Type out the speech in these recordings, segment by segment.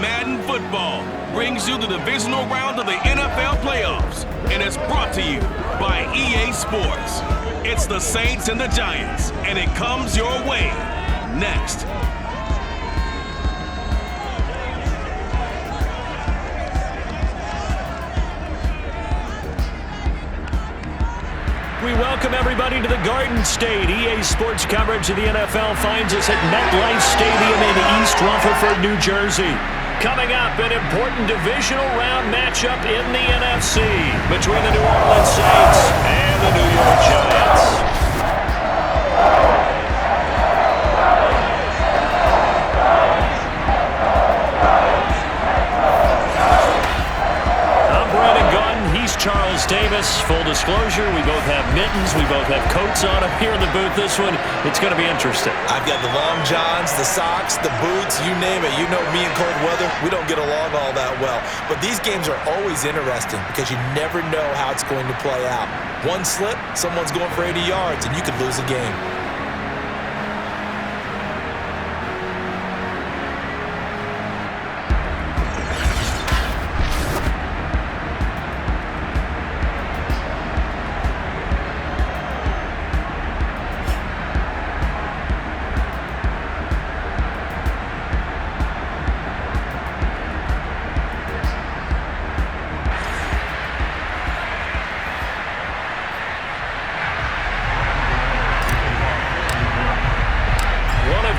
Madden Football brings you the divisional round of the NFL playoffs, and it's brought to you by EA Sports. It's the Saints and the Giants, and it comes your way next. We welcome everybody to the Garden State. EA Sports coverage of the NFL finds us at MetLife Stadium in East Rutherford, New Jersey. Coming up, an important divisional round matchup in the NFC between the New Orleans Saints and the New York Giants. Charles Davis. Full disclosure, we both have mittens, we both have coats on up here in the booth. This one, it's going to be interesting. I've got the long johns, the socks, the boots, you name it. You know me in cold weather, we don't get along all that well. But these games are always interesting because you never know how it's going to play out. One slip, someone's going for 80 yards, and you could lose a game.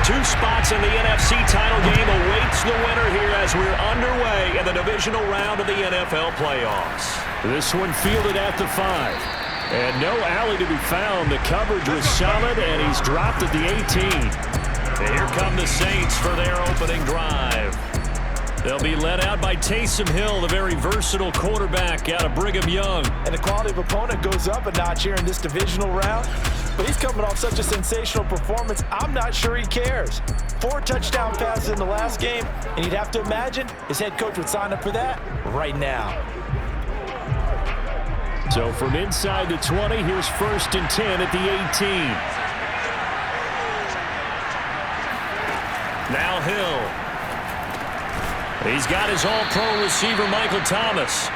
Two spots in the NFC title game awaits the winner here as we're underway in the divisional round of the NFL playoffs. This one fielded at the 5. And no alley to be found. The coverage was solid, and he's dropped at the 18. And here come the Saints for their opening drive. They'll be led out by Taysom Hill, the very versatile quarterback out of Brigham Young. And the quality of opponent goes up a notch here in this divisional round. But he's coming off such a sensational performance, I'm not sure he cares. 4 touchdown passes in the last game, and you'd have to imagine his head coach would sign up for that right now. So from inside the 20, here's 1st and 10 at the 18. Now Hill. He's got his all-pro receiver, Michael Thomas.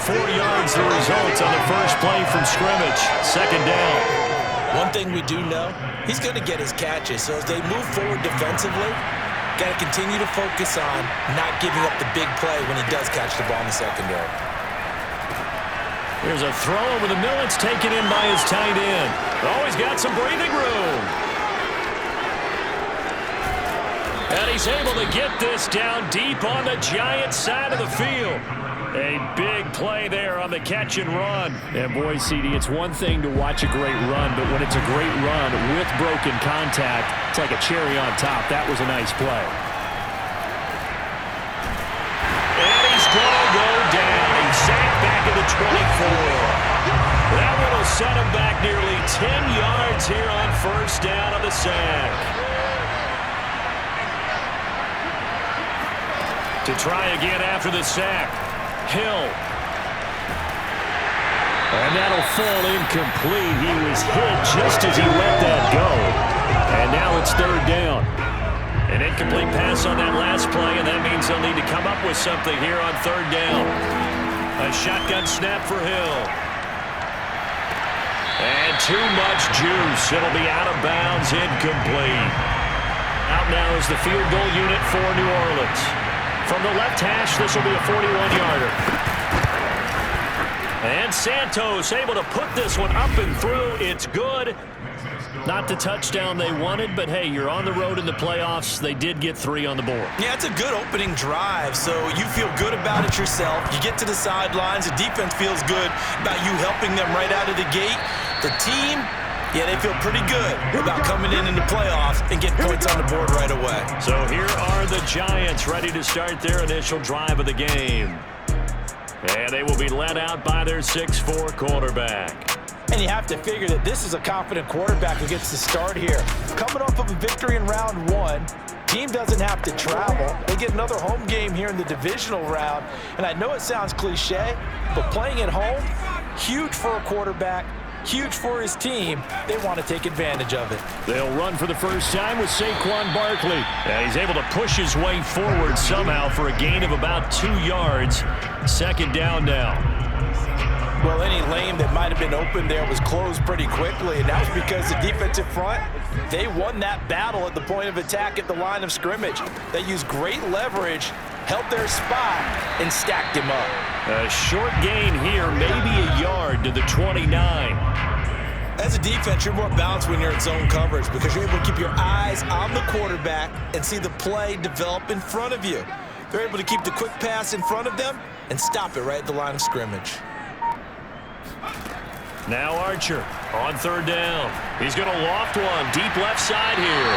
4 yards the result on the first play from scrimmage. 2nd down. One thing we do know, he's going to get his catches. So as they move forward defensively, got to continue to focus on not giving up the big play when he does catch the ball in the secondary. Here's a throw over the middle. It's taken in by his tight end. Oh, he's got some breathing room. And he's able to get this down deep on the Giants side of the field. A big play there on the catch and run. And boy, CD, it's one thing to watch a great run, but when it's a great run with broken contact, it's like a cherry on top. That was a nice play. And he's going to go down. He's sacked back at the 24. That one will set him back nearly 10 yards here on 1st down on the sack. To try again after the sack. Hill. And that'll fall incomplete. He was hit just as he let that go. And now it's 3rd down. An incomplete pass on that last play, and that means they'll need to come up with something here on 3rd down. A shotgun snap for Hill. And too much juice. It'll be out of bounds, incomplete. Out now is the field goal unit for New Orleans. From the left hash, this will be a 41-yarder. And Santos able to put this one up and through. It's good. Not the touchdown they wanted, but hey, you're on the road in the playoffs. They did get 3 on the board. Yeah, it's a good opening drive, so you feel good about it yourself. You get to the sidelines. The defense feels good about you helping them right out of the gate. The team, yeah, they feel pretty good about coming in the playoffs and getting points on the board right away. So here are the Giants ready to start their initial drive of the game. And they will be led out by their 6'4" quarterback. And you have to figure that this is a confident quarterback who gets to start here. Coming off of a victory in round 1, team doesn't have to travel. They get another home game here in the divisional round. And I know it sounds cliche, but playing at home, huge for a quarterback. Huge for his team. They want to take advantage of it. They'll run for the first time with Saquon Barkley. And he's able to push his way forward somehow for a gain of about 2 yards. Second down now. Well, any lane that might have been open there was closed pretty quickly, and that was because the defensive front, they won that battle at the point of attack at the line of scrimmage. They used great leverage, held their spot, and stacked him up. A short gain here, maybe a yard to the 29. As a defense, you're more balanced when you're in zone coverage because you're able to keep your eyes on the quarterback and see the play develop in front of you. They're able to keep the quick pass in front of them and stop it right at the line of scrimmage. Now Archer on third down. He's going to loft one deep left side here.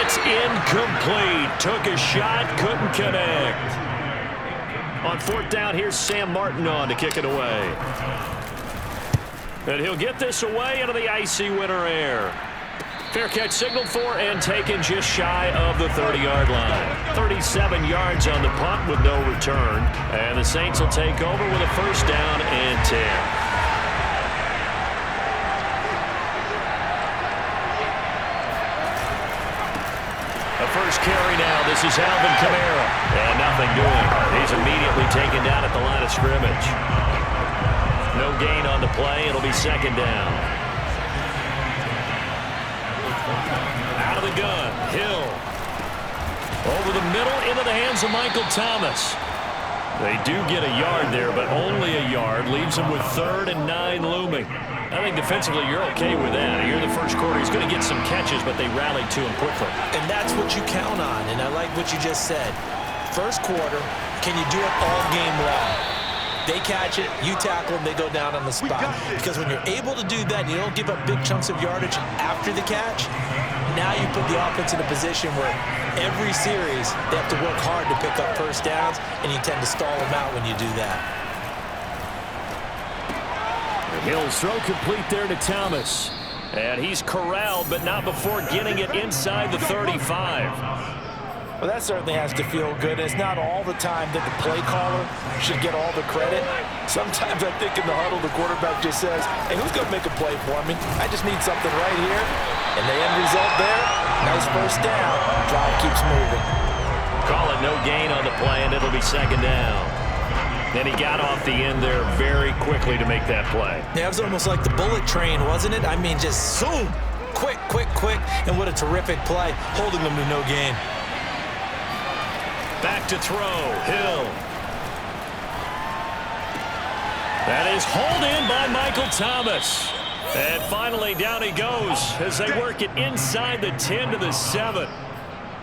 It's incomplete. Took a shot, couldn't connect. On fourth down, here's Sam Martin on to kick it away. And he'll get this away into the icy winter air. Fair catch signaled for and taken just shy of the 30-yard line. 37 yards on the punt with no return. And the Saints will take over with a first down and 10. First carry now. This is Alvin Kamara. And nothing doing. He's immediately taken down at the line of scrimmage. No gain on the play. It'll be second down. Out of the gun. Hill. Over the middle into the hands of Michael Thomas. They do get a yard there, but only a yard. Leaves them with 3rd and 9 looming. I think defensively you're okay with that. Here in the first quarter, he's going to get some catches, but they rallied to him quickly. And that's what you count on, and I like what you just said. First quarter, can you do it all game long? They catch it, you tackle them, they go down on the spot. Because when you're able to do that, you don't give up big chunks of yardage after the catch. Now you put the offense in a position where every series they have to work hard to pick up first downs, and you tend to stall them out when you do that. Hill's throw complete there to Thomas. And he's corralled, but not before getting it inside the 35. Well, that certainly has to feel good. It's not all the time that the play caller should get all the credit. Sometimes I think in the huddle, the quarterback just says, hey, who's going to make a play for me? I just need something right here. And the end result there, nice first down. Drive keeps moving. Call it no gain on the play, and it'll be second down. Then he got off the end there very quickly to make that play. Yeah, it was almost like the bullet train, wasn't it? I mean, just zoom. Quick, quick, quick. And what a terrific play, holding them to no gain. Back to throw. Hill. That is hauled in by Michael Thomas. And finally, down he goes as they work it inside the 10 to the 7.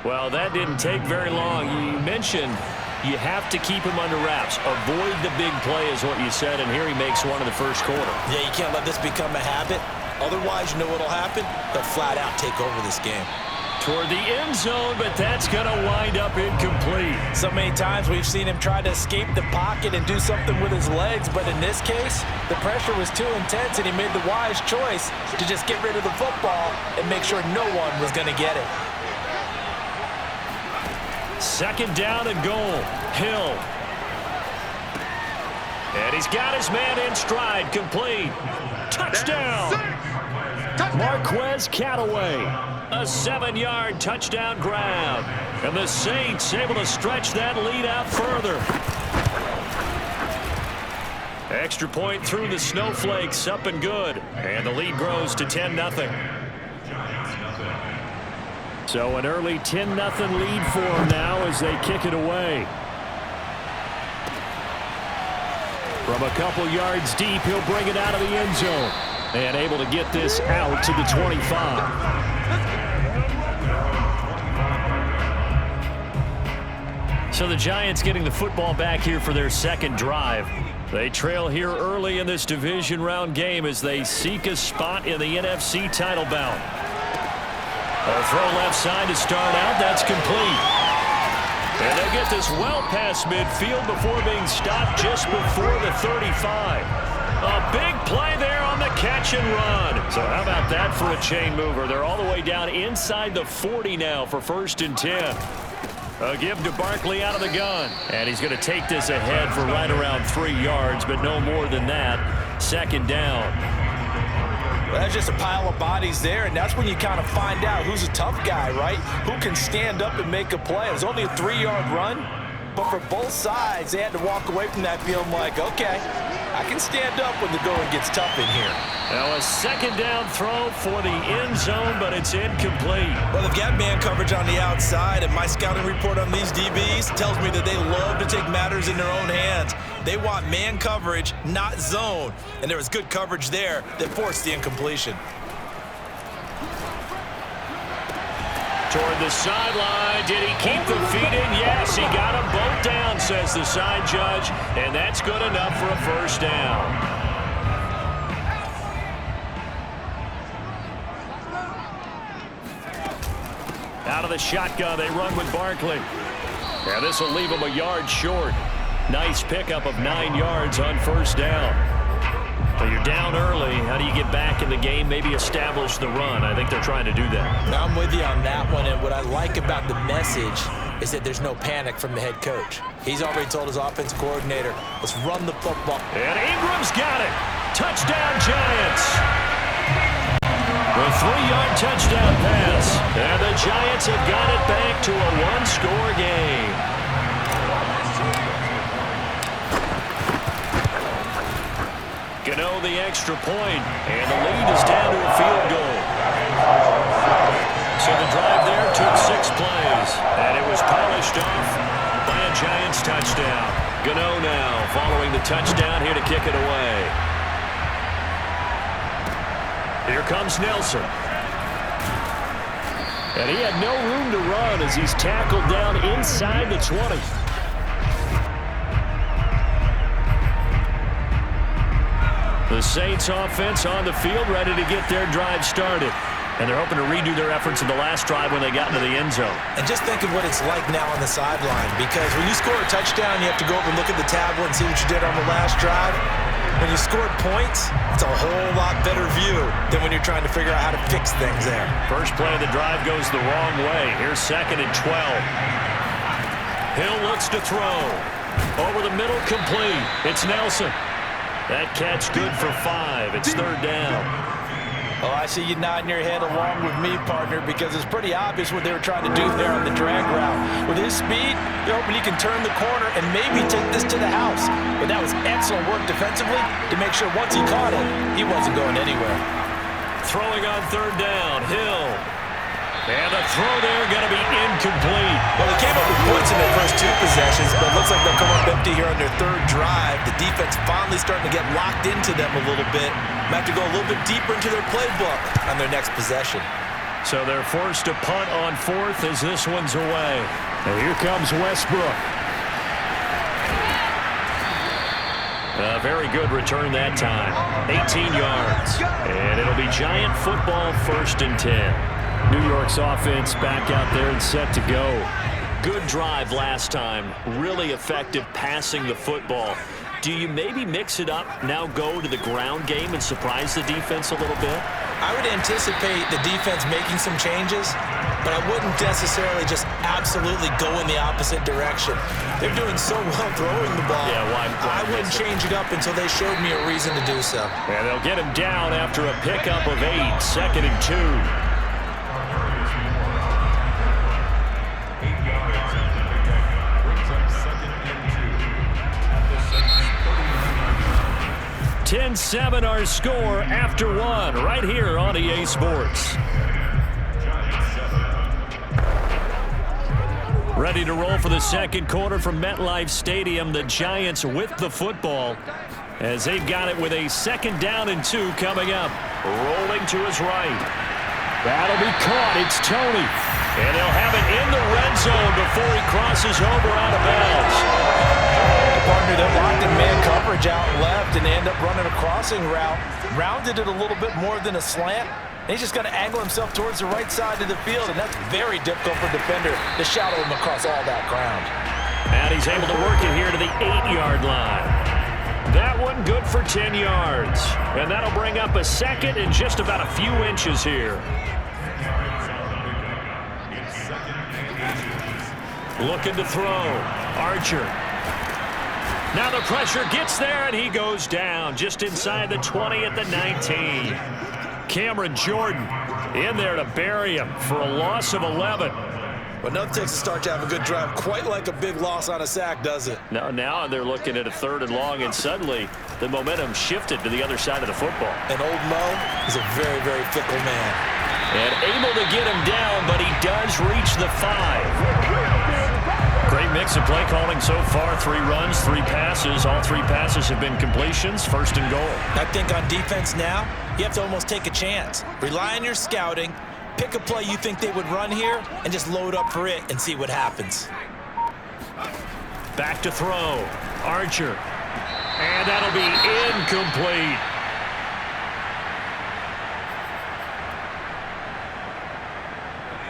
Well, that didn't take very long. You mentioned you have to keep him under wraps. Avoid the big play is what you said, and here he makes one in the first quarter. Yeah, you can't let this become a habit. Otherwise, you know what'll happen? They'll flat out take over this game. Toward the end zone, but that's going to wind up incomplete. So many times we've seen him try to escape the pocket and do something with his legs, but in this case, the pressure was too intense, and he made the wise choice to just get rid of the football and make sure no one was going to get it. Second down and goal. Hill. And he's got his man in stride. Complete. Touchdown. Marquez Cataway. A 7-yard touchdown grab. And the Saints able to stretch that lead out further. Extra point through the snowflakes. Up and good. And the lead grows to 10-0. So an early 10-0 lead for them now as they kick it away. From a couple yards deep, he'll bring it out of the end zone. And able to get this out to the 25. So the Giants getting the football back here for their second drive. They trail here early in this division round game as they seek a spot in the NFC title bout. A throw left side to start out. That's complete. And they get this well past midfield before being stopped just before the 35. A big play there on the catch and run. So how about that for a chain mover? They're all the way down inside the 40 now for 1st and 10. A give to Barkley out of the gun. And he's going to take this ahead for right around 3 yards, but no more than that. Second down. Well, that's just a pile of bodies there, and that's when you kind of find out who's a tough guy, right? Who can stand up and make a play. It was only a 3-yard run, but for both sides, they had to walk away from that feeling like, okay, I can stand up when the going gets tough in here. Now a second down throw for the end zone, but it's incomplete. Well, they've got man coverage on the outside, and my scouting report on these DBs tells me that they love to take matters in their own hands. They want man coverage, not zone. And there was good coverage there that forced the incompletion. Toward the sideline. Did he keep the feet in? Yes, he got them both down, says the side judge. And that's good enough for a first down. Out of the shotgun, they run with Barkley. Now this will leave him a yard short. Nice pickup of 9 yards on first down. Well, you're down early. How do you get back in the game, maybe establish the run? I think they're trying to do that. Now, I'm with you on that one, and what I like about the message is that there's no panic from the head coach. He's already told his offensive coordinator, let's run the football. And Ingram's got it. Touchdown, Giants. The 3-yard touchdown pass. And the Giants have got it back to a 1-score game. Gano the extra point, and the lead is down to a field goal. So the drive there took 6 plays, and it was polished off by a Giants touchdown. Gano now following the touchdown here to kick it away. Here comes Nelson. And he had no room to run as he's tackled down inside the 20. The Saints offense on the field, ready to get their drive started. And they're hoping to redo their efforts in the last drive when they got into the end zone. And just think of what it's like now on the sideline, because when you score a touchdown, you have to go over and look at the tablet and see what you did on the last drive. When you scored points, it's a whole lot better view than when you're trying to figure out how to fix things there. First play of the drive goes the wrong way. Here's 2nd and 12. Hill looks to throw. Over the middle, complete. It's Nelson. That catch good for 5. It's 3rd down. Oh, I see you nodding your head along with me, partner, because it's pretty obvious what they were trying to do there on the drag route. With his speed, they're hoping he can turn the corner and maybe take this to the house. But that was excellent work defensively to make sure once he caught it, he wasn't going anywhere. Throwing on 3rd down, Hill. And the throw there going to be incomplete. Well, they came up with points in their first 2 possessions, but it looks like they'll come up empty here on their 3rd drive. The defense finally starting to get locked into them a little bit. Might have to go a little bit deeper into their playbook on their next possession. So they're forced to punt on 4th as this one's away. And here comes Westbrook. A very good return that time. 18 yards. And it'll be Giant football, 1st and 10. New York's offense back out there and set to go. Good drive last time. Really effective passing the football. Do you maybe mix it up, now go to the ground game and surprise the defense a little bit? I would anticipate the defense making some changes, but I wouldn't necessarily just absolutely go in the opposite direction. They're doing so well throwing the ball. Yeah, why I wouldn't change it up until they showed me a reason to do so. And they'll get him down after a pickup of 8, 2nd and 2. 10-7 our score after 1 right here on EA Sports. Ready to roll for the 2nd quarter from MetLife Stadium. The Giants with the football as they've got it with a 2nd down and 2 coming up. Rolling to his right. That'll be caught. It's Tony. And he'll have it in the red zone before he crosses over out of bounds. Partner, they're locked in man coverage out left, and they end up running a crossing route. Rounded it a little bit more than a slant. And he's just going to angle himself towards the right side of the field, and that's very difficult for a defender to shadow him across all that ground. And he's able to work it here to the 8-yard line. That one good for 10 yards. And that'll bring up a 2nd and just about a few inches here. Looking to throw. Archer. Now the pressure gets there, and he goes down just inside the 20 at the 19. Cameron Jordan in there to bury him for a loss of 11. But nothing takes a start to have a good drive quite like a big loss on a sack, does it? Now they're looking at a 3rd and long, and suddenly the momentum shifted to the other side of the football. And old Mo is a very, very fickle man. And able to get him down, but he does reach the 5. Great mix of play calling so far. 3 runs, 3 passes. All 3 passes have been completions. 1st and goal. I think on defense now, you have to almost take a chance. Rely on your scouting. Pick a play you think they would run here and just load up for it and see what happens. Back to throw. Archer. And that'll be incomplete.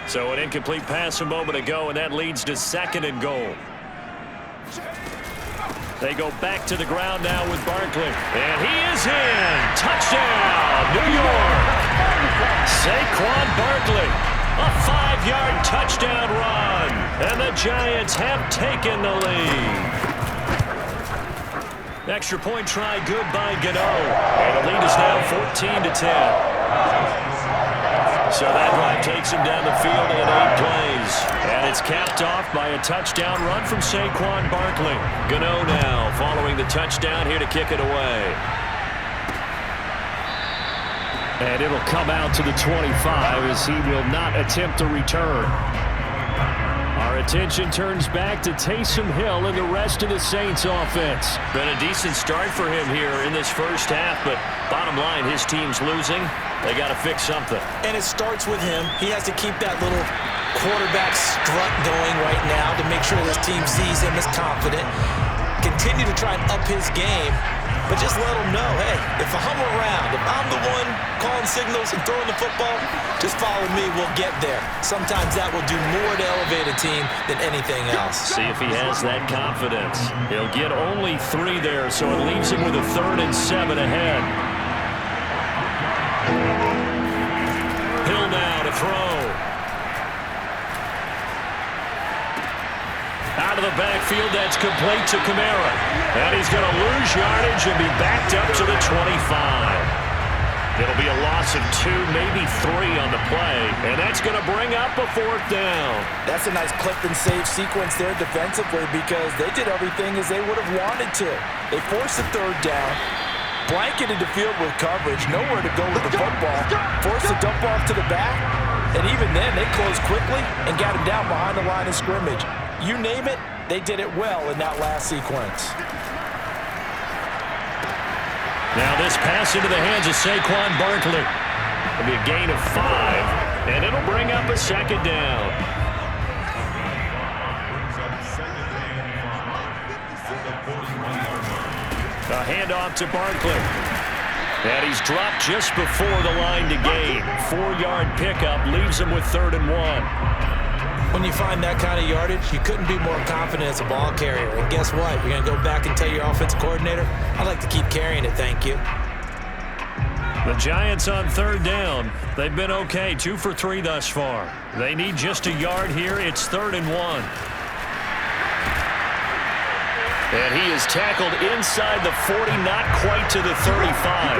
So an incomplete pass a moment ago, and that leads to 2nd and goal. They go back to the ground now with Barkley. And he is in. Touchdown, New York. Saquon Barkley, a 5-yard touchdown run. And the Giants have taken the lead. Extra point try good by Gano. And the lead is now 14-10. So that drive takes him down the field in 8 plays. And it's capped off by a touchdown run from Saquon Barkley. Gano now following the touchdown here to kick it away. And it'll come out to the 25 as he will not attempt to return. Our attention turns back to Taysom Hill and the rest of the Saints offense. Been a decent start for him here in this first half, but bottom line, his team's losing. They got to fix something. And it starts with him. He has to keep that little quarterback strut going right now to make sure this team sees him as confident. Continue to try and up his game, but just let him know, hey, if I'm around, if I'm the one calling signals and throwing the football, just follow me, we'll get there. Sometimes that will do more to elevate a team than anything else. See if he has that confidence. He'll get only 3 there, so it leaves him with a 3rd and 7 ahead. Hill now to throw. Out of the backfield, that's complete to Kamara. And he's going to lose yardage and be backed up to the 25. It'll be a loss of 2, maybe 3 on the play. And that's going to bring up a 4th down. That's a nice clip and save sequence there defensively because they did everything as they would have wanted to. They forced the 3rd down. Blanketed the field with coverage, nowhere to go with the football, forced the dump off to the back, and even then they closed quickly and got him down behind the line of scrimmage. You name it, they did it well in that last sequence. Now this pass into the hands of Saquon Barkley. It'll be a gain of 5, and it'll bring up a 2nd down. A handoff to Barkley. And he's dropped just before the line to gain. 4-yard pickup leaves him with 3rd and 1. When you find that kind of yardage, you couldn't be more confident as a ball carrier. And guess what? You're going to go back and tell your offensive coordinator, I'd like to keep carrying it, thank you. The Giants on 3rd down. They've been okay, 2 for 3 thus far. They need just a yard here. It's 3rd and 1. And he is tackled inside the 40, not quite to the 35.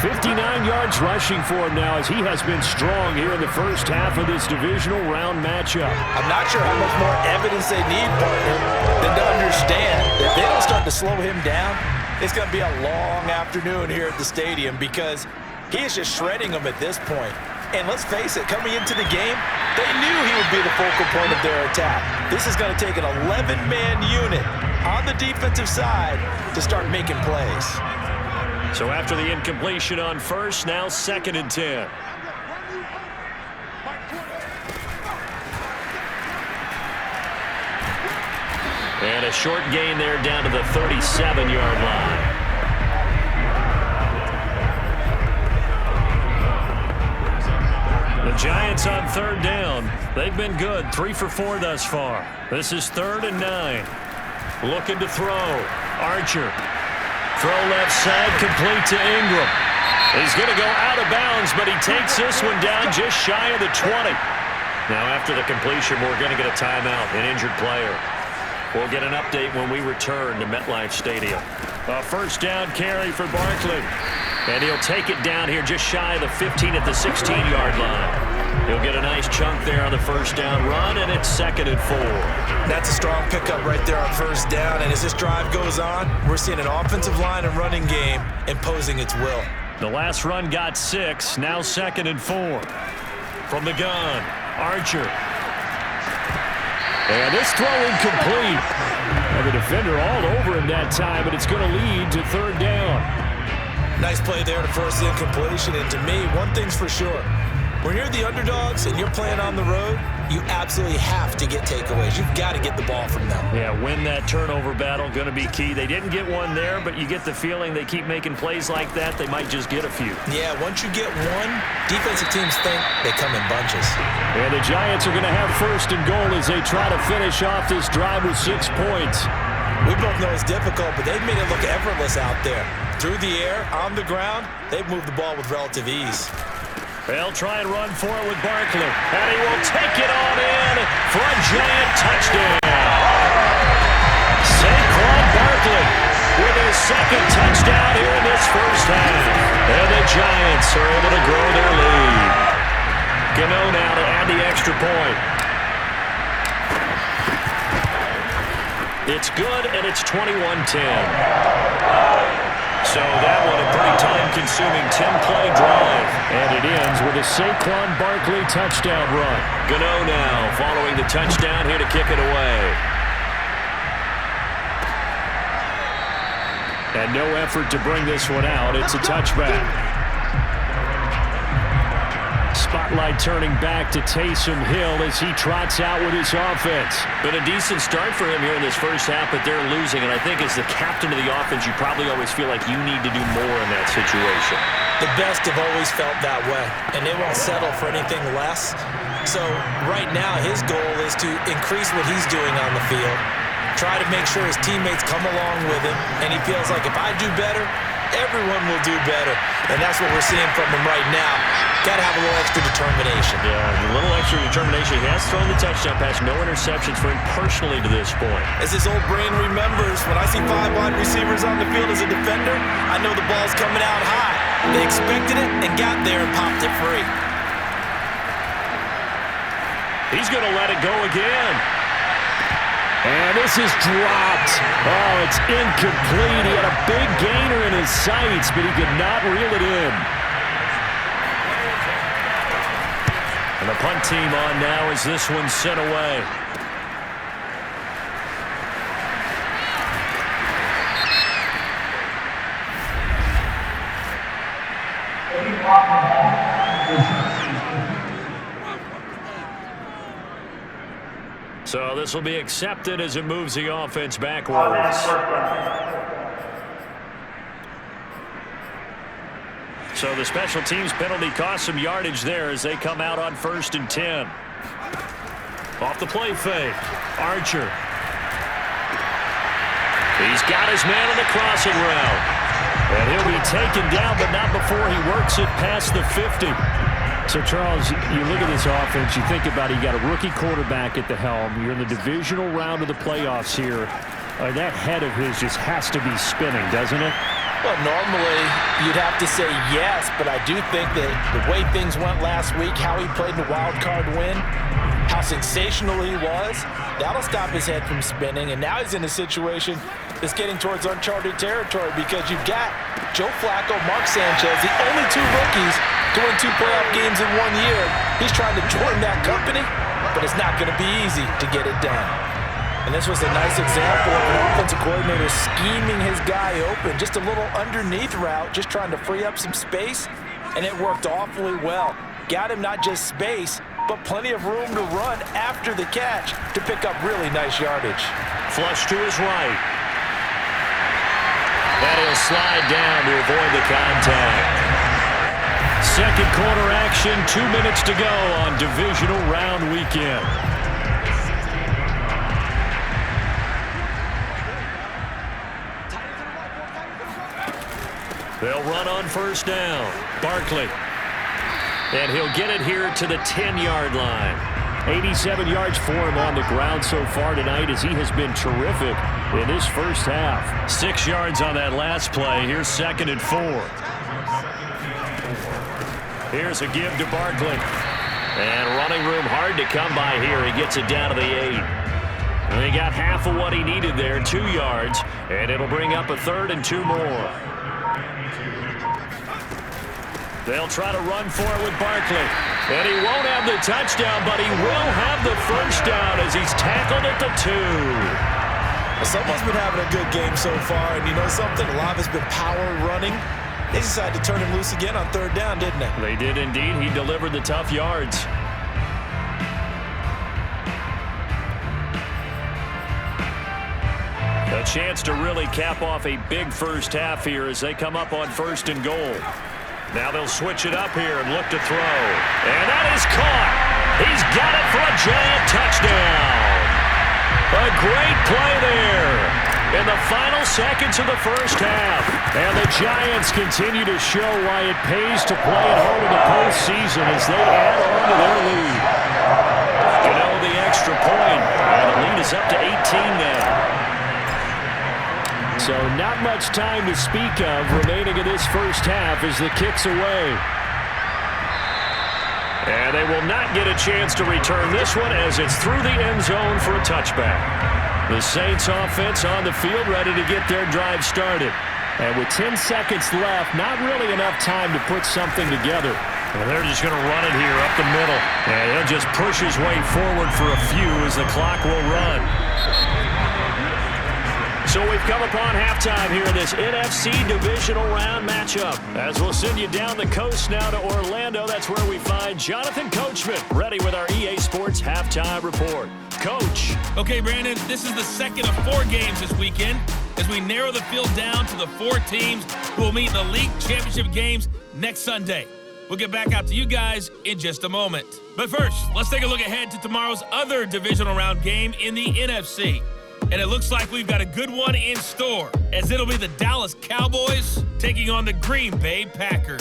59 yards rushing for him now as he has been strong here in the first half of this divisional round matchup. I'm not sure how much more evidence they need, partner, than to understand that if they don't start to slow him down, it's going to be a long afternoon here at the stadium because he is just shredding them at this point. And let's face it, coming into the game, they knew he would be the focal point of their attack. This is going to take an 11-man unit on the defensive side to start making plays. So after the incompletion on 1st, now 2nd and 10. And a short gain there down to the 37-yard line. The Giants on 3rd down. They've been good, 3 for 4 thus far. This is 3rd and 9. Looking to throw. Archer. Throw left side, complete to Ingram. He's going to go out of bounds, but he takes this one down just shy of the 20. Now after the completion, we're going to get a timeout, an injured player. We'll get an update when we return to MetLife Stadium. A 1st down carry for Barkley. And he'll take it down here just shy of the 15 at the 16-yard line. He'll get a nice chunk there on the first down run, and it's 2nd and 4. That's a strong pickup right there on first down, and as this drive goes on, we're seeing an offensive line and running game imposing its will. The last run got 6, now 2nd and 4. From the gun, Archer. And this throw incomplete. And the defender all over him that time, but it's going to lead to 3rd down. Nice play there to force the incompletion, and to me, one thing's for sure. When you're the underdogs and you're playing on the road, you absolutely have to get takeaways. You've got to get the ball from them. Yeah, win that turnover battle, going to be key. They didn't get one there, but you get the feeling they keep making plays like that, they might just get a few. Yeah, once you get one, defensive teams think they come in bunches. And the Giants are going to have 1st and goal as they try to finish off this drive with 6 points. We both know it's difficult, but they've made it look effortless out there. Through the air, on the ground, they've moved the ball with relative ease. They'll try and run for it with Barkley. And he will take it on in for a Giant touchdown. Saquon Barkley with his 2nd touchdown here in this first half. And the Giants are able to grow their lead. Gano now to add the extra point. It's good, and it's 21-10. So that one a pretty time-consuming 10-play drive. And it ends with a Saquon Barkley touchdown run. Gano now following the touchdown here to kick it away. And no effort to bring this one out. It's a touchback. Spotlight turning back to Taysom Hill as he trots out with his offense. Been a decent start for him here in this first half, but they're losing. And I think as the captain of the offense, you probably always feel like you need to do more in that situation. The best have always felt that way, and they won't settle for anything less. So right now, his goal is to increase what he's doing on the field, try to make sure his teammates come along with him, and he feels like if I do better, everyone will do better. And that's what we're seeing from him right now. Got to have a little extra determination. Yeah, a little extra determination. He has thrown the touchdown pass. No interceptions for him personally to this point. As his old brain remembers, when I see 5 wide receivers on the field as a defender, I know the ball's coming out high. They expected it and got there and popped it free. He's going to let it go again. And this is dropped. Oh, it's incomplete. He had a big gainer in his sights, but he could not reel it in. And the punt team on now as this one's sent away. So this will be accepted as it moves the offense backwards. So the special teams penalty cost some yardage there as they come out on 1st and 10. Off the play fake. Archer. He's got his man on the crossing route. And he'll be taken down, but not before he works it past the 50. So, Charles, you look at this offense, you think about it, you got a rookie quarterback at the helm. You're in the divisional round of the playoffs here. That head of his just has to be spinning, doesn't it? Well, normally you'd have to say yes, but I do think that the way things went last week, how he played in the wild card win, how sensational he was, that'll stop his head from spinning. And now he's in a situation that's getting towards uncharted territory because you've got Joe Flacco, Mark Sanchez, the only 2 rookies to win 2 playoff games in 1 year. He's trying to join that company, but it's not going to be easy to get it done. And this was a nice example of an offensive coordinator scheming his guy open. Just a little underneath route, just trying to free up some space, and it worked awfully well. Got him not just space, but plenty of room to run after the catch to pick up really nice yardage. Flush to his right. And he'll slide down to avoid the contact. Second quarter action, 2 minutes to go on divisional round weekend. They'll run on 1st down. Barkley. And he'll get it here to the 10-yard line. 87 yards for him on the ground so far tonight as he has been terrific in this first half. 6 yards on that last play. Here's 2nd and 4. Here's a give to Barkley. And running room hard to come by here. He gets it down to the 8. And he got half of what he needed there, 2 yards. And it'll bring up a 3rd and 2 more. They'll try to run for it with Barkley. And he won't have the touchdown, but he will have the first down as he's tackled at the 2. Someone's been having a good game so far, and you know something? A lot of it's been power running. They decided to turn him loose again on 3rd down, didn't they? They did indeed. He delivered the tough yards. A chance to really cap off a big first half here as they come up on 1st and goal. Now they'll switch it up here and look to throw. And that is caught. He's got it for a giant touchdown. A great play there in the final seconds of the first half. And the Giants continue to show why it pays to play at home in the postseason as they add on to their lead. Gano the extra point, and the lead is up to 18 now. So not much time to speak of remaining in this first half as the kick's away. And they will not get a chance to return this one as it's through the end zone for a touchback. The Saints offense on the field ready to get their drive started. And with 10 seconds left, not really enough time to put something together. And they're just going to run it here up the middle. And he'll just push his way forward for a few as the clock will run. So we've come upon halftime here in this NFC Divisional Round matchup. As we'll send you down the coast now to Orlando, that's where we find Jonathan Coachman ready with our EA Sports Halftime Report. Coach. Okay, Brandon, this is the second of 4 games this weekend as we narrow the field down to the 4 teams who will meet in the league championship games next Sunday. We'll get back out to you guys in just a moment. But first, let's take a look ahead to tomorrow's other Divisional Round game in the NFC. And it looks like we've got a good one in store, as it'll be the Dallas Cowboys taking on the Green Bay Packers.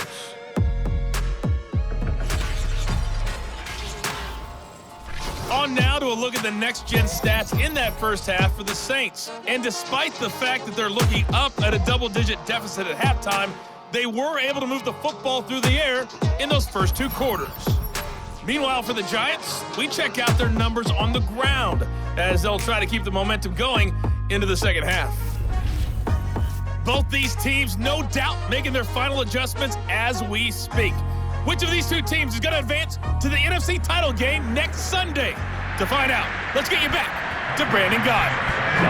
On now to a look at the next-gen stats in that first half for the Saints. And despite the fact that they're looking up at a double-digit deficit at halftime, they were able to move the football through the air in those first 2 quarters. Meanwhile, for the Giants, we check out their numbers on the ground as they'll try to keep the momentum going into the second half. Both these teams, no doubt, making their final adjustments as we speak. Which of these 2 teams is going to advance to the NFC title game next Sunday? To find out, let's get you back to Brandon Guy.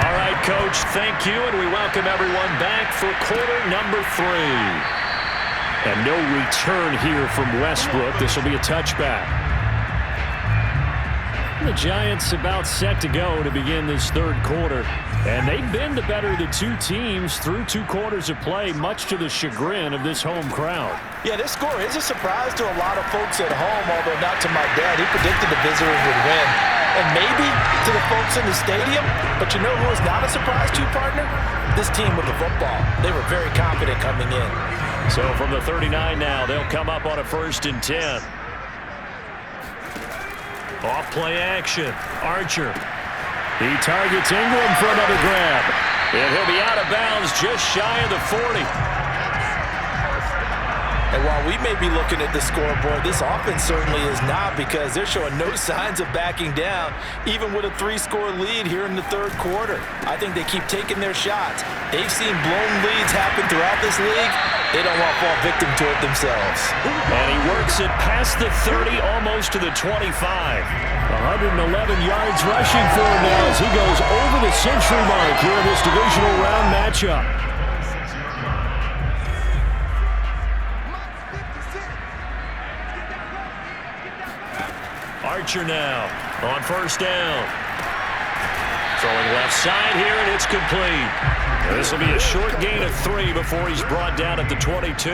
All right, Coach, thank you, and we welcome everyone back for quarter number 3. And no return here from Westbrook. This will be a touchback. The Giants about set to go to begin this 3rd quarter. And they've been the better of the 2 teams through 2 quarters of play, much to the chagrin of this home crowd. Yeah, this score is a surprise to a lot of folks at home, although not to my dad. He predicted the visitors would win. And maybe to the folks in the stadium. But you know who is not a surprise to, partner? This team with the football. They were very confident coming in. So from the 39 now, they'll come up on a 1st and 10. Off play action. Archer. He targets Ingram for another grab. And he'll be out of bounds just shy of the 40. And while we may be looking at the scoreboard, this offense certainly is not, because they're showing no signs of backing down, even with a 3-score lead here in the 3rd quarter. I think they keep taking their shots. They've seen blown leads happen throughout this league. They don't want to fall victim to it themselves. And he works it past the 30, almost to the 25. 111 yards rushing for him now as he goes over the century mark here in this divisional round matchup. Archer now on 1st down. Throwing left side here, and it's complete. This will be a short gain of 3 before he's brought down at the 22.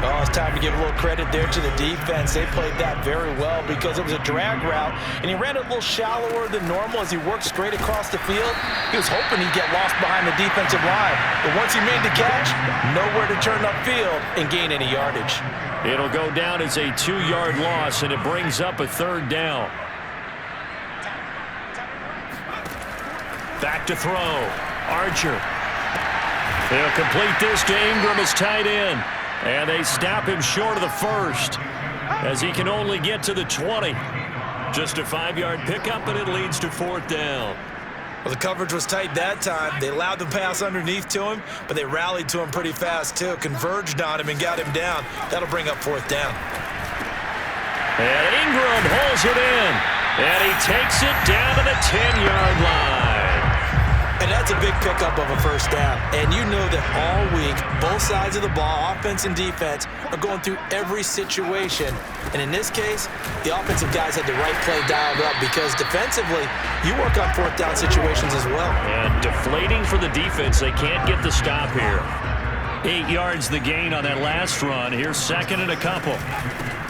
Oh, it's time to give a little credit there to the defense. They played that very well because it was a drag route, and he ran it a little shallower than normal as he worked straight across the field. He was hoping he'd get lost behind the defensive line, but once he made the catch, nowhere to turn upfield and gain any yardage. It'll go down as a 2-yard loss, and it brings up a 3rd down. Back to throw. Archer. They'll complete this to Ingram as tight end. And they stop him short of the first as he can only get to the 20. Just a 5-yard pickup, and it leads to 4th down. Well, the coverage was tight that time. They allowed the pass underneath to him, but they rallied to him pretty fast, too. Converged on him and got him down. That'll bring up 4th down. And Ingram holds it in. And he takes it down to the 10-yard line. And that's a big pickup of a 1st down. And you know that all week, both sides of the ball, offense and defense, are going through every situation. And in this case, the offensive guys had the right play dialed up because defensively, you work on 4th down situations as well. And deflating for the defense. They can't get the stop here. 8 yards the gain on that last run. Here's 2nd and a couple.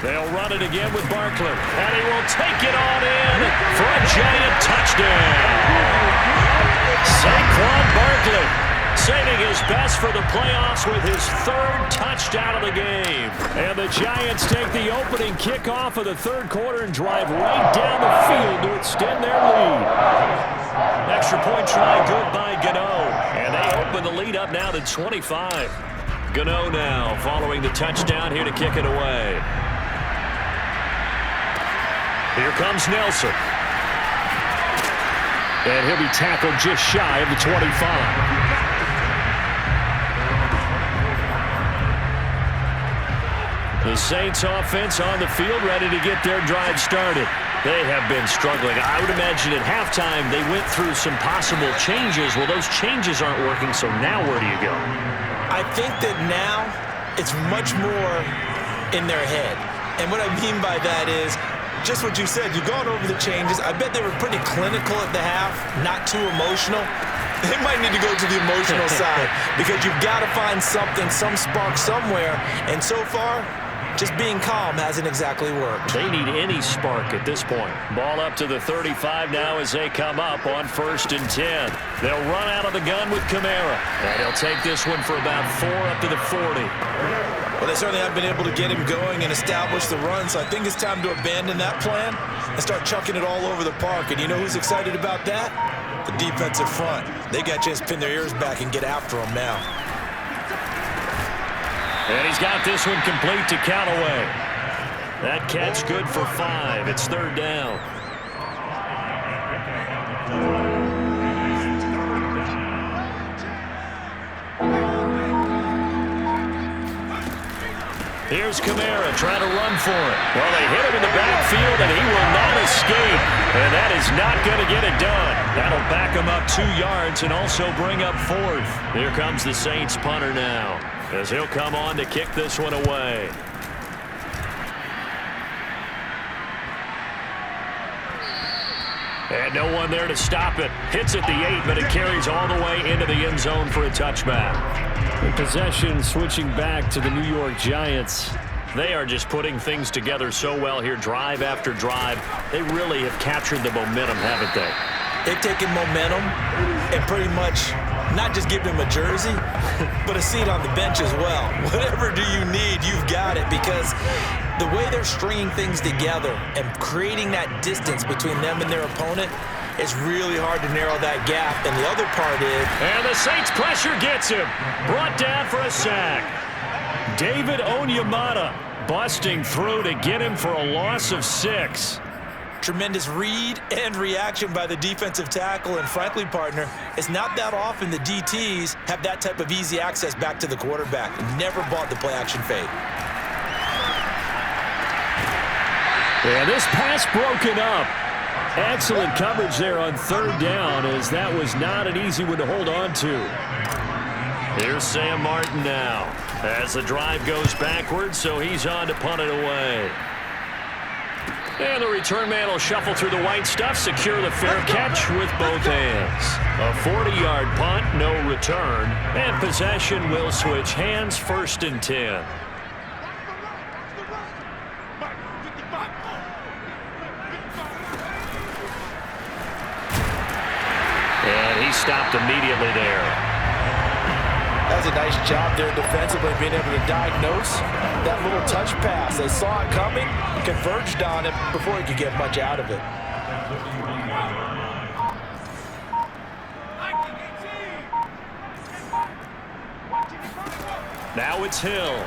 They'll run it again with Barkley. And he will take it on in for a giant touchdown. Saquon Barkley saving his best for the playoffs with his 3rd touchdown of the game. And the Giants take the opening kickoff of the 3rd quarter and drive right down the field to extend their lead. Extra point try good by Gano. And they open the lead up now to 25. Gano now following the touchdown here to kick it away. Here comes Nelson. And he'll be tackled just shy of the 25. The Saints offense on the field ready to get their drive started. They have been struggling. I would imagine at halftime they went through some possible changes. Well, those changes aren't working, so now where do you go? I think that now it's much more in their head. And what I mean by that is just what you said. You've gone over the changes. I bet they were pretty clinical at the half, not too emotional. They might need to go to the emotional side because you've got to find something, some spark somewhere. And so far, just being calm hasn't exactly worked. They need any spark at this point. Ball up to the 35 now as they come up on 1st and 10. They'll run out of the gun with Kamara. And he'll take this one for about 4 up to the 40. Well, they certainly have been able to get him going and establish the run, so I think it's time to abandon that plan and start chucking it all over the park. And you know who's excited about that? The defensive front. They got a chance to pin their ears back and get after him now. And he's got this one complete to Callaway. That catch good for 5. It's 3rd down. Here's Kamara trying to run for it. Well, they hit him in the backfield, and he will not escape. And that is not going to get it done. That'll back him up 2 yards and also bring up 4th. Here comes the Saints punter now, as he'll come on to kick this one away. And no one there to stop it. Hits at the 8, but it carries all the way into the end zone for a touchback. The possession switching back to the New York Giants. They are just putting things together so well here, drive after drive. They really have captured the momentum, haven't they? They've taken momentum and pretty much not just give him a jersey, but a seat on the bench as well. Whatever do you need, you've got it, because the way they're stringing things together and creating that distance between them and their opponent, it's really hard to narrow that gap. And the other part is... And the Saints pressure gets him. Brought down for a sack. David Onyemata busting through to get him for a loss of 6. Tremendous read and reaction by the defensive tackle. And frankly, partner, it's not that often the DTs have that type of easy access back to the quarterback. Never bought the play-action fade. And this pass broken up. Excellent coverage there on 3rd down, as that was not an easy one to hold on to. Here's Sam Martin now as the drive goes backwards, so he's on to punt it away. And the return man will shuffle through the white stuff, secure the fair catch with both hands. A 40-yard punt, no return, and possession will switch hands, 1st and 10. And he stopped immediately there. That was a nice job there defensively, being able to diagnose that little touch pass. They saw it coming, converged on it before he could get much out of it. Now it's Hill.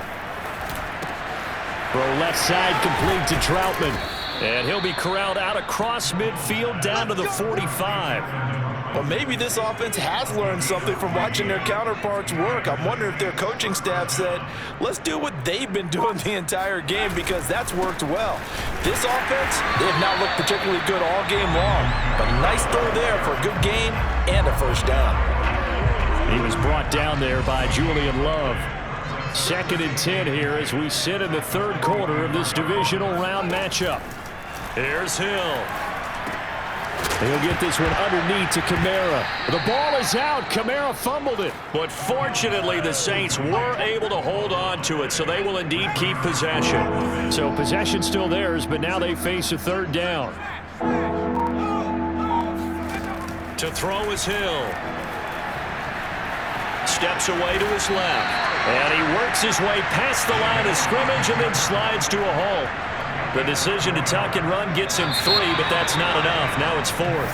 Throw left side complete to Troutman. And he'll be corralled out across midfield down to the 45. Well, maybe this offense has learned something from watching their counterparts work. I'm wondering if their coaching staff said, let's do what they've been doing the entire game, because that's worked well. This offense, they have not looked particularly good all game long, but a nice throw there for a good gain and a first down. He was brought down there by Julian Love. 2nd and 10 here as we sit in the 3rd quarter of this divisional round matchup. Here's Hill. He'll get this one underneath to Kamara. The ball is out. Kamara fumbled it. But fortunately, the Saints were able to hold on to it, so they will indeed keep possession. So possession still theirs, but now they face a 3rd down. To throw is Hill. Steps away to his left. And he works his way past the line of scrimmage and then slides to a halt. The decision to tuck and run gets him 3, but that's not enough. Now it's 4th.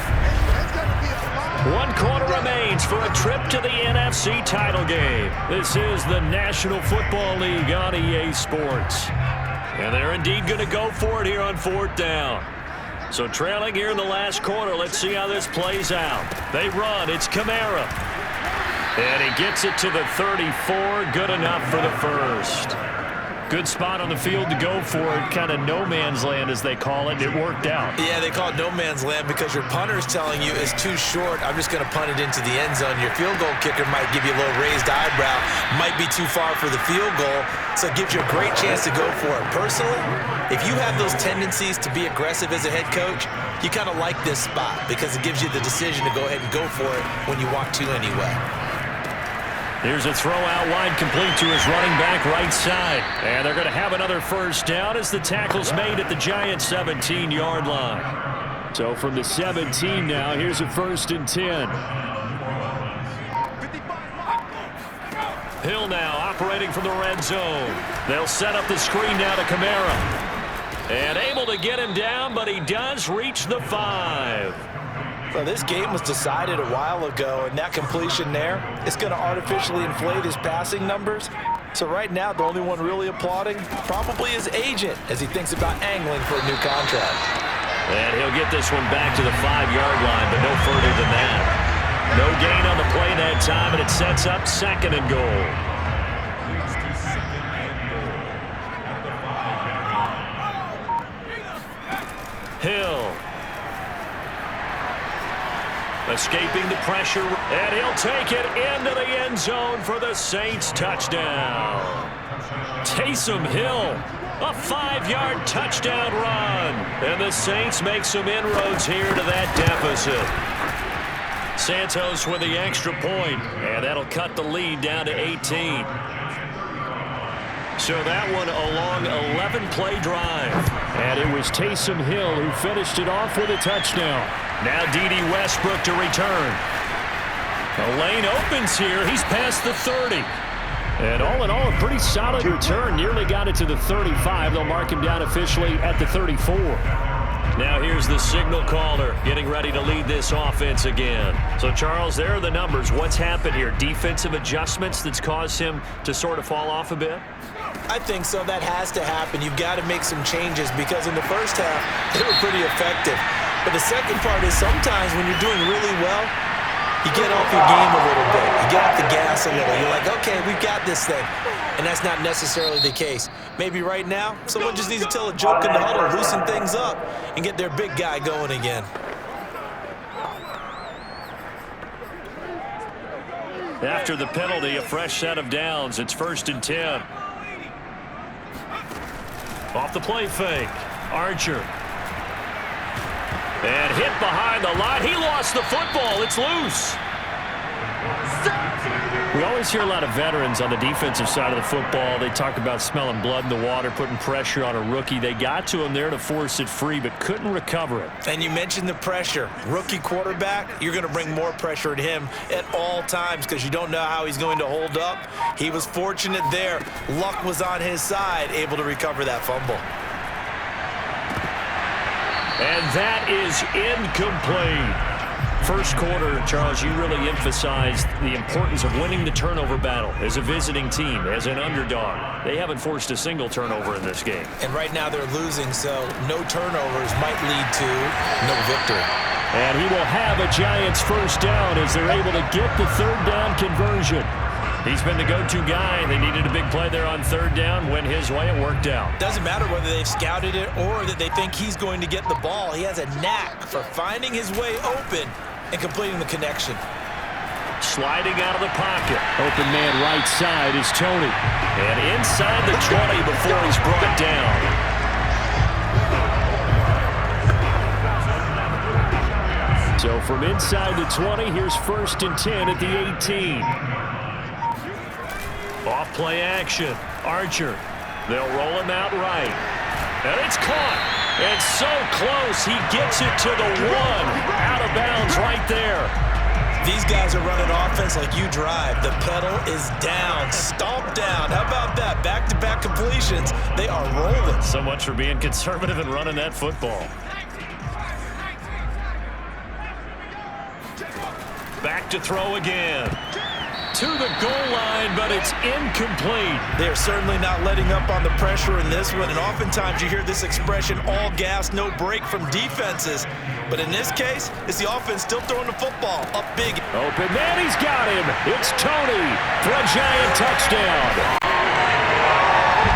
1 quarter remains for a trip to the NFC title game. This is the National Football League on EA Sports. And they're indeed going to go for it here on 4th down. So trailing here in the last quarter, let's see how this plays out. They run. It's Kamara. And he gets it to the 34. Good enough for the first. Good spot on the field to go for it. Kind of no man's land, as they call it. It worked out. Yeah, they call it no man's land because your punter's telling you it's too short. I'm just going to punt it into the end zone. Your field goal kicker might give you a little raised eyebrow. Might be too far for the field goal. So it gives you a great chance to go for it. Personally, if you have those tendencies to be aggressive as a head coach, you kind of like this spot because it gives you the decision to go ahead and go for it when you want to anyway. Here's a throw out wide complete to his running back right side. And they're going to have another first down as the tackle's made at the Giants' 17-yard line. So from the 17 now, here's a 1st and 10. Hill now operating from the red zone. They'll set up the screen now to Kamara. And able to get him down, but he does reach the 5. So this game was decided a while ago, and that completion there is going to artificially inflate his passing numbers. So right now, the only one really applauding probably his agent as he thinks about angling for a new contract. And he'll get this one back to the 5-yard line, but no further than that. No gain on the play that time, and it sets up 2nd and goal. Hill. Escaping the pressure, and he'll take it into the end zone for the Saints touchdown. Taysom Hill, a 5-yard touchdown run. And the Saints make some inroads here to that deficit. Santos with the extra point, and that'll cut the lead down to 18. So that one a long 11-play drive. And it was Taysom Hill who finished it off with a touchdown. Now D.D. Westbrook to return. The lane opens here. He's past the 30. And all in all, a pretty solid return. Nearly got it to the 35. They'll mark him down officially at the 34. Now here's the signal caller getting ready to lead this offense again. So, Charles, there are the numbers. What's happened here? Defensive adjustments that's caused him to sort of fall off a bit? I think so. That has to happen. You've got to make some changes because in the first half, they were pretty effective. But the second part is sometimes when you're doing really well, you get off your game a little bit. You get off the gas a little. You're like, okay, we've got this thing. And that's not necessarily the case. Maybe right now, someone just needs to tell a joke in the huddle, loosen things up, and get their big guy going again. After the penalty, a fresh set of downs. It's 1st and 10. Off the play fake. Archer. And hit behind the line. He lost the football. It's loose. We always hear a lot of veterans on the defensive side of the football. They talk about smelling blood in the water, putting pressure on a rookie. They got to him there to force it free, but couldn't recover it. And you mentioned the pressure. Rookie quarterback, you're going to bring more pressure at him at all times because you don't know how he's going to hold up. He was fortunate there. Luck was on his side, able to recover that fumble. And that is incomplete. first quarter, Charles, you really emphasized the importance of winning the turnover battle as a visiting team, as an underdog. They haven't forced a single turnover in this game. And right now they're losing, so no turnovers might lead to no victory. And he will have a Giants first down as they're able to get the third down conversion. He's been the go-to guy. They needed a big play there on third down. Went his way. It worked out. Doesn't matter whether they've scouted it or that they think he's going to get the ball. He has a knack for finding his way open and completing the connection. Sliding out of the pocket. Open man right side is Tony. And inside the 20 before he's brought down. So from inside the 20, here's 1st and 10 at the 18. Off play action. Archer. They'll roll him out right. And it's caught. And so close. He gets it to the 1. Out of bounds right there. These guys are running offense like you drive. The pedal is down. Stomp down. How about that? Back-to-back completions. They are rolling. So much for being conservative and running that football. Back to throw again. To the goal line, but it's incomplete. They are certainly not letting up on the pressure in this one, and oftentimes you hear this expression, all gas, no break from defenses. But in this case, it's the offense still throwing the football up big. Open man, he's got him. It's Tony for a Giant touchdown.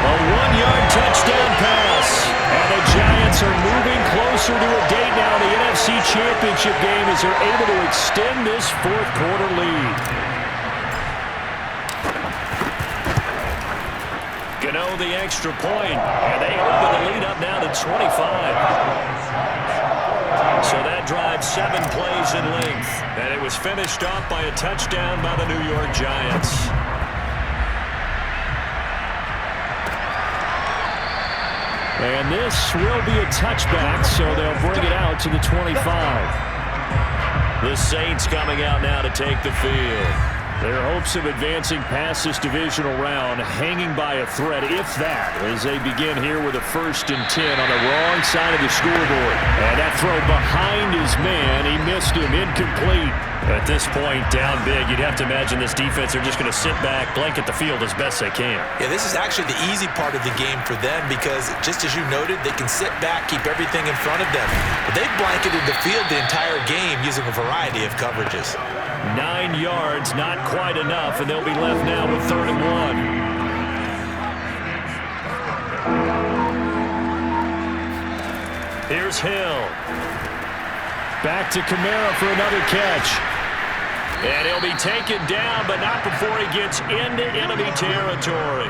A 1-yard touchdown pass. And the Giants are moving closer to a gate now. The NFC Championship game as they're able to extend this fourth quarter lead. Gano the extra point, and they open the lead up now to 25. So that drive 7 plays in length, and it was finished off by a touchdown by the New York Giants. And this will be a touchback, so they'll bring it out to the 25. The Saints coming out now to take the field. Their hopes of advancing past this divisional round hanging by a thread, if that, as they begin here with a 1st and 10 on the wrong side of the scoreboard. And that throw behind his man, he missed him, incomplete. At this point, down big, you'd have to imagine this defense are just going to sit back, blanket the field as best they can. Yeah, this is actually the easy part of the game for them because, just as you noted, they can sit back, keep everything in front of them. But they've blanketed the field the entire game using a variety of coverages. 9 yards, not quite enough, and they'll be left now with 3rd and 1. Here's Hill. Back to Kamara for another catch. And he'll be taken down, but not before he gets into enemy territory.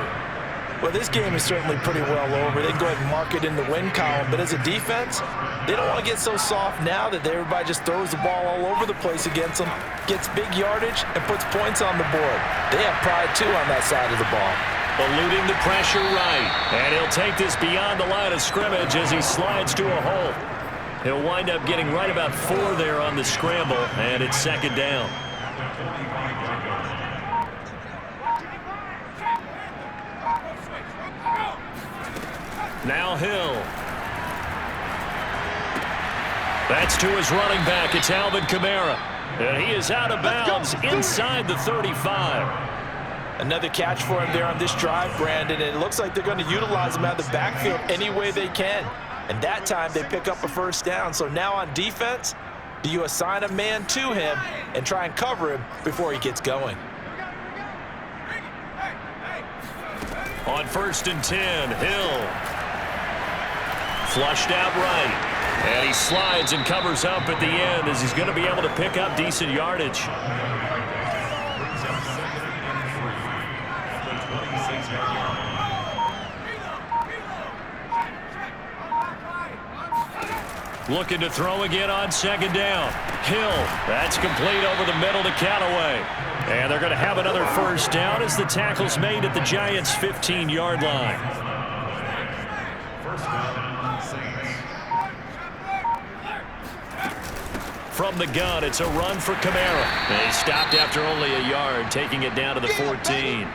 Well, this game is certainly pretty well over. They can go ahead and mark it in the win column, but as a defense, they don't want to get so soft now that everybody just throws the ball all over the place against them, gets big yardage, and puts points on the board. They have pride, too, on that side of the ball. Eluding the pressure right. And he'll take this beyond the line of scrimmage as he slides to a hole. He'll wind up getting right about 4 there on the scramble, and it's 2nd down. Now Hill. That's to his running back. It's Alvin Kamara. And he is out of bounds inside the 35. Another catch for him there on this drive, Brandon, and it looks like they're going to utilize him out of the backfield any way they can. And that time they pick up a 1st down. So now on defense, do you assign a man to him and try and cover him before he gets going? On 1st and 10, Hill. Flushed out right. And he slides and covers up at the end as he's going to be able to pick up decent yardage. Looking to throw again on 2nd down. Hill, that's complete over the middle to Callaway. And they're going to have another 1st down as the tackle's made at the Giants' 15-yard line. From the gun, it's a run for Kamara. And he stopped after only a yard, taking it down to the 14.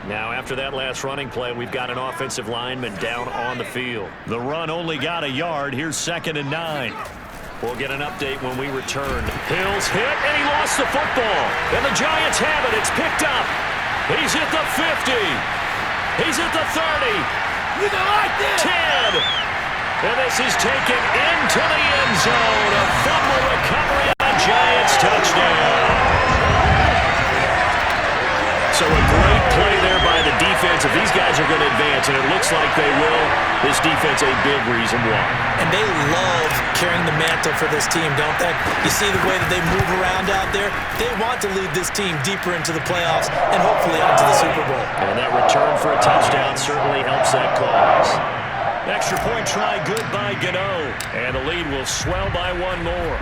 Now, after that last running play, we've got an offensive lineman down on the field. The run only got a yard. Here's 2nd and 9. We'll get an update when we return. Hill's hit, and he lost the football. And the Giants have it. It's picked up. He's at the 50. He's at the 30. 10. And this is taken into the end zone. A fumble recovery on a Giants touchdown. So a great play there by the defense. If these guys are going to advance, and it looks like they will, this defense a big reason why. And they love carrying the mantle for this team, don't they? You see the way that they move around out there? They want to lead this team deeper into the playoffs and hopefully onto the Super Bowl. And that return for a touchdown certainly helps that cause. Extra point try good by Gano. And the lead will swell by one more.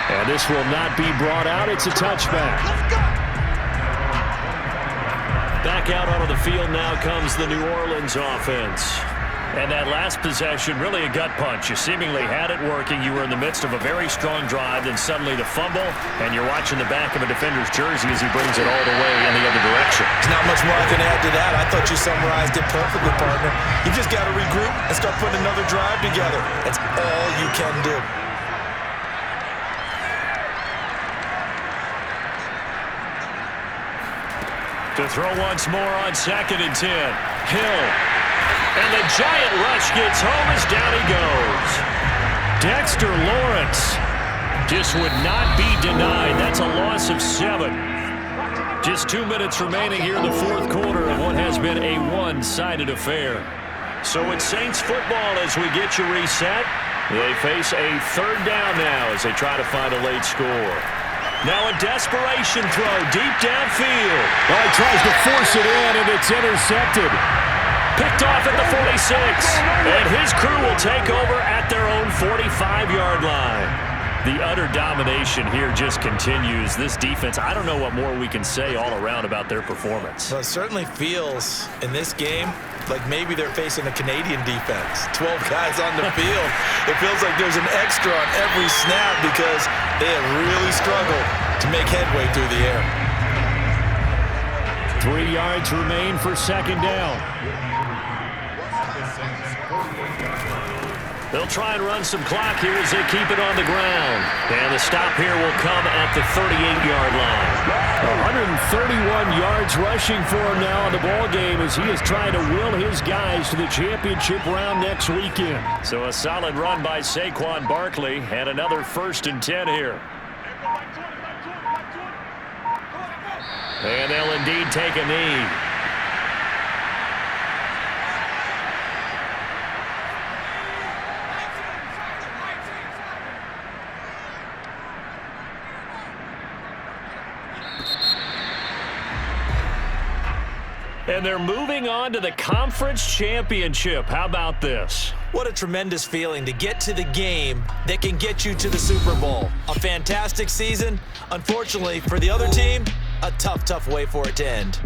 And this will not be brought out. It's a touchback. Back out onto the field now comes the New Orleans offense. And that last possession, really a gut punch. You seemingly had it working. You were in the midst of a very strong drive, then suddenly the fumble, and you're watching the back of a defender's jersey as he brings it all the way in the other direction. There's not much more I can add to that. I thought you summarized it perfectly, partner. You just got to regroup and start putting another drive together. That's all you can do. To throw once more on 2nd and 10. Hill. And the giant rush gets home as down he goes. Dexter Lawrence just would not be denied. That's a loss of 7. Just 2 minutes remaining here in the fourth quarter of what has been a one-sided affair. So it's Saints football as we get you reset. They face a third down now as they try to find a late score. Now a desperation throw deep downfield. Well, he tries to force it in, and it's intercepted. Picked off at the 46. And his crew will take over at their own 45-yard line. The utter domination here just continues. This defense, I don't know what more we can say all around about their performance. Well, it certainly feels in this game like maybe they're facing a Canadian defense. 12 guys on the field. It feels like there's an extra on every snap because they have really struggled to make headway through the air. 3 yards remain for 2nd down. They'll try and run some clock here as they keep it on the ground. And the stop here will come at the 38-yard line. 131 yards rushing for him now in the ball game as he is trying to will his guys to the championship round next weekend. So a solid run by Saquon Barkley and another 1st and 10 here. And they'll indeed take a knee. And they're moving on to the conference championship. How about this? What a tremendous feeling to get to the game that can get you to the Super Bowl. A fantastic season. Unfortunately, for the other team, a tough way for it to end.